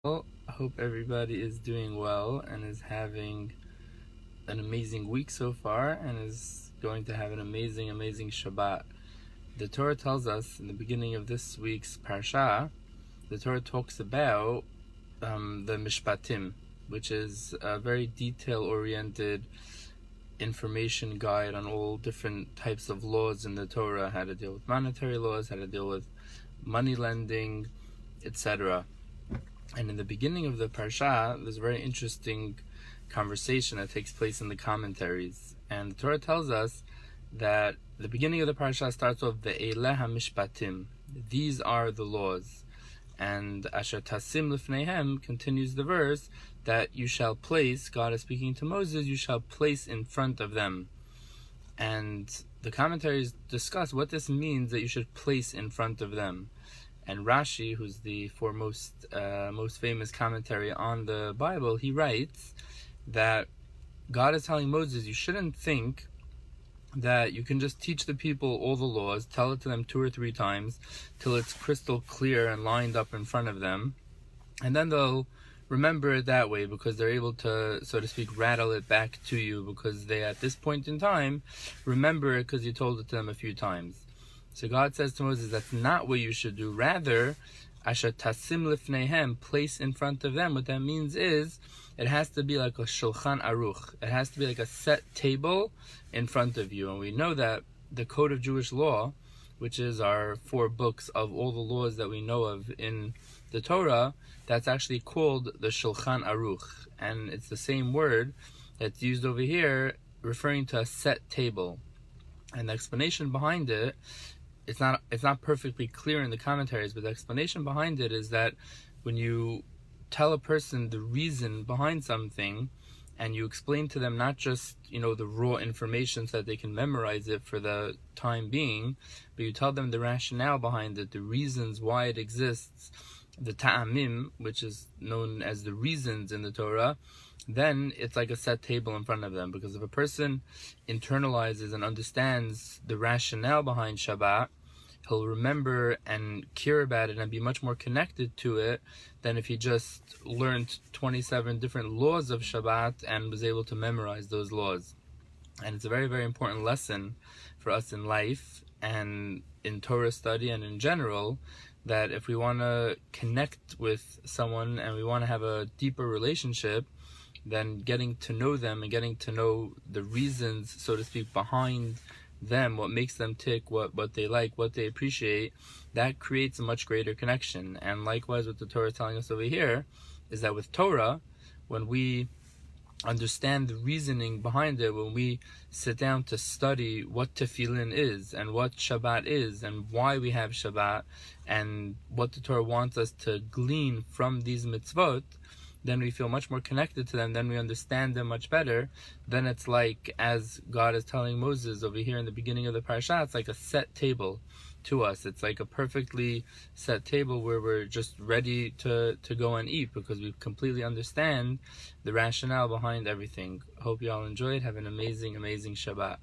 Well, I hope everybody is doing well and is having an amazing week so far and is going to have an amazing Shabbat. The Torah tells us in the beginning of this week's Parsha, the Torah talks about the Mishpatim, which is a very detail-oriented information guide on all different types of laws in the Torah, how to deal with monetary laws, how to deal with money lending, etc. And in the beginning of the Parsha, there's a very interesting conversation that takes place in the commentaries. And the Torah tells us that the beginning of the Parsha starts off, Ve'eleh HaMishpatim. These are the laws. And Asher Tasim Lifneihem continues the verse that you shall place, God is speaking to Moses, you shall place in front of them. And the commentaries discuss what this means that you should place in front of them. And Rashi, who's the foremost, most famous commentary on the Bible, he writes that God is telling Moses, you shouldn't think that you can just teach the people all the laws, tell it to them 2 or 3 times, till it's crystal clear and lined up in front of them, and then they'll remember it that way because they're able to, so to speak, rattle it back to you because they, at this point in time, remember it because you told it to them a few times. So God says to Moses, that's not what you should do. Rather, Asher Tasim Lifneihem, place in front of them. What that means is, it has to be like a Shulchan Aruch. It has to be like a set table in front of you. And we know that the Code of Jewish Law, which is our 4 books of all the laws that we know of in the Torah, that's actually called the Shulchan Aruch. And it's the same word that's used over here, referring to a set table. And the explanation behind it, it's not perfectly clear in the commentaries, but the explanation behind it is that when you tell a person the reason behind something, and you explain to them not just, the raw information so that they can memorize it for the time being, but you tell them the rationale behind it, the reasons why it exists, the ta'amim, which is known as the reasons in the Torah, then it's like a set table in front of them. Because if a person internalizes and understands the rationale behind Shabbat, he'll remember and care about it and be much more connected to it than if he just learned 27 different laws of Shabbat and was able to memorize those laws. And it's a very, very important lesson for us in life and in Torah study and in general, that if we want to connect with someone and we want to have a deeper relationship, then getting to know them and getting to know the reasons, so to speak, behind them, what makes them tick, what they like, what they appreciate, that creates a much greater connection. And likewise, what the Torah is telling us over here is that with Torah, when we understand the reasoning behind it, when we sit down to study what tefillin is and what Shabbat is and why we have Shabbat and what the Torah wants us to glean from these mitzvot, then we feel much more connected to them, then we understand them much better. Then it's like, as God is telling Moses over here in the beginning of the Parsha, it's like a set table to us. It's like a perfectly set table where we're just ready to go and eat because we completely understand the rationale behind everything. Hope you all enjoyed. Have an amazing Shabbat.